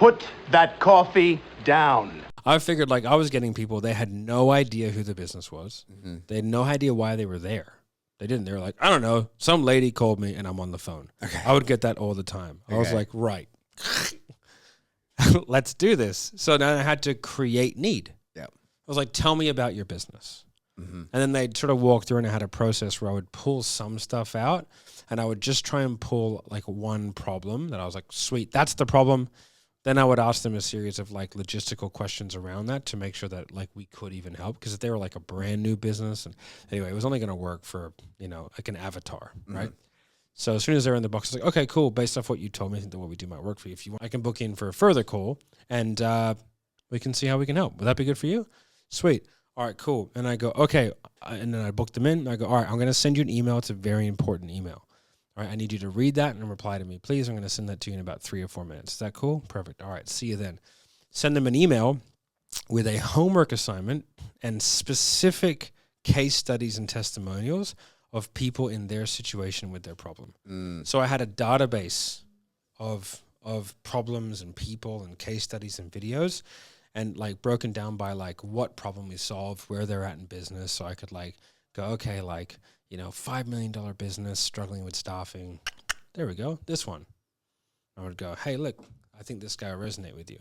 Put that coffee down. I figured like I was getting people, they had no idea who the business was. Mm-hmm. They had no idea why they were there. They didn't. They were like, I don't know. Some lady called me and I'm on the phone. Okay. I would get that all the time. I was like, right. Let's do this. So then I had to create need. Yeah. I was like, tell me about your business. Mm-hmm. And then they'd sort of walk through and I had a process where I would pull some stuff out and I would just try and pull like one problem that I was like, sweet, that's the problem. Then I would ask them a series of like logistical questions around that to make sure that like we could even help. Because if they were like a brand new business, and anyway, it was only going to work for, you know, like an avatar, right? So as soon as they're in the box, it's like, okay, cool. Based off what you told me, I think that what we do might work for you. If you want, I can book in for a further call and we can see how we can help. Would that be good for you? Sweet. All right, cool. And I go, okay. And then I book them in. And I go, all right, I'm going to send you an email. It's a very important email. All right, I need you to read that and reply to me, please. I'm going to send that to you in about 3 or 4 minutes. Is that cool? Perfect. All right, see you then. Send them an email with a homework assignment and specific case studies and testimonials of people in their situation with their problem. So I had a database of problems and people and case studies and videos, and like broken down by like what problem we solved, where they're at in business. So I could like go, okay, like, you know, $5 million business struggling with staffing. There we go. This one. I would go, hey, look, I think this guy will resonate with you.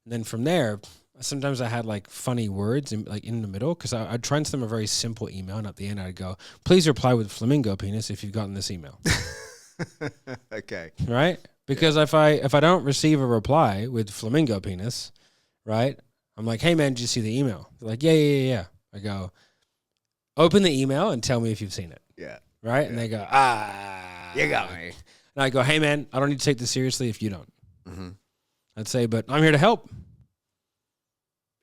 And then from there, sometimes I had like funny words in the middle, because I'd try and send them a very simple email, and at the end I'd go, please reply with flamingo penis if you've gotten this email. Okay. Right? Because if I don't receive a reply with flamingo penis, right, I'm like, hey man, did you see the email? They're like, yeah. I go, open the email and tell me if you've seen it. Yeah. Right? Yeah. And they go, you got me. And I go, hey man, I don't need to take this seriously if you don't. Mm-hmm. I'd say, but I'm here to help.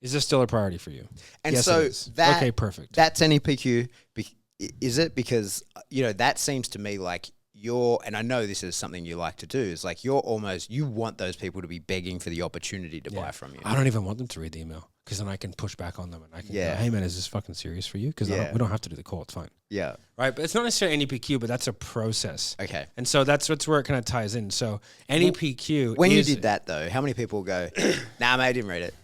Is this still a priority for you? And yes, so it is. that, okay, perfect. That's NEPQ. Is it? Because, you know, that seems to me like and I know this is something you like to do, is like you want those people to be begging for the opportunity to buy from you. I don't even want them to read the email, because then I can push back on them and I can go, hey man, is this fucking serious for you? Because we don't have to do the call, it's fine. Yeah. Right, but it's not necessarily NEPQ, but that's a process. Okay. And so that's where it kind of ties in. So NEPQ When you did that though, how many people go, nah mate, I didn't read it?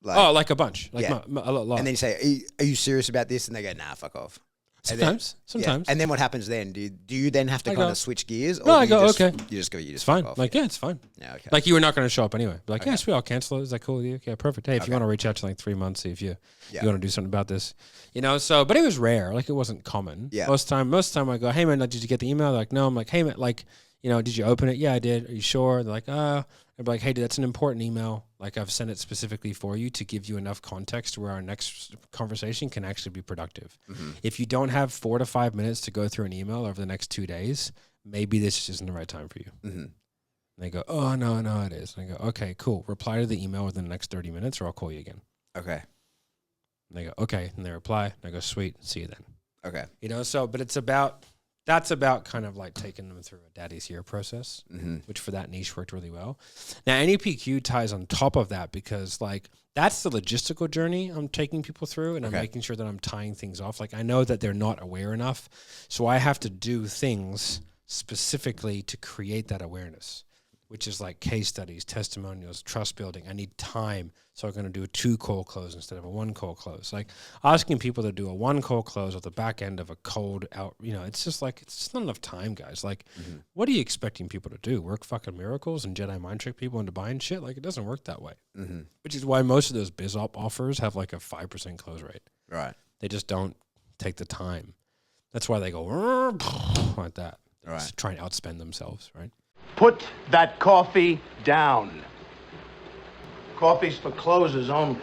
Like a bunch. Like a lot. And then you say, are you serious about this? And they go, nah, fuck off. Sometimes. Yeah. And then what happens then? Do you then have to kind of switch gears? Or no, I go, okay. You just go, it's fine. Off. Like, yeah, it's fine. Yeah, okay. Like, you were not going to show up anyway. Like, yeah, sweet, I'll cancel it. Is that cool with you? Okay, perfect. Hey, if you want to reach out to like 3 months, see if you want to do something about this. You know, so, but it was rare. Like, it wasn't common. Yeah. Most time I go, hey, man, did you get the email? They're like, no. I'm like, hey, man, like, you know, did you open it? Yeah, I did. Are you sure? They're like, I'd be like, hey, dude, that's an important email. Like, I've sent it specifically for you to give you enough context where our next conversation can actually be productive. Mm-hmm. If you don't have 4 to 5 minutes to go through an email over the next 2 days, maybe this isn't the right time for you. Mm-hmm. And they go, oh, no, it is. And I go, okay, cool. Reply to the email within the next 30 minutes or I'll call you again. Okay. And they go, okay. And they reply. And I go, sweet. See you then. Okay. You know, so, but that's about kind of like taking them through a daddy's year process, which for that niche worked really well. Now, NEPQ ties on top of that, because like that's the logistical journey I'm taking people through, and I'm making sure that I'm tying things off. Like I know that they're not aware enough, so I have to do things specifically to create that awareness, which is like case studies, testimonials, trust building. I need time, so I'm going to do a 2-call close instead of a 1-call close. Like asking people to do a 1-call close at the back end of a cold out, you know, it's just not enough time, guys. Like, what are you expecting people to do? Work fucking miracles and Jedi mind trick people into buying shit? Like, it doesn't work that way. Which is why most of those biz op offers have like a 5% close rate. Right. They just don't take the time. That's why they go like that. Right. Try and outspend themselves, right? Put that coffee down. Coffee's for closers only.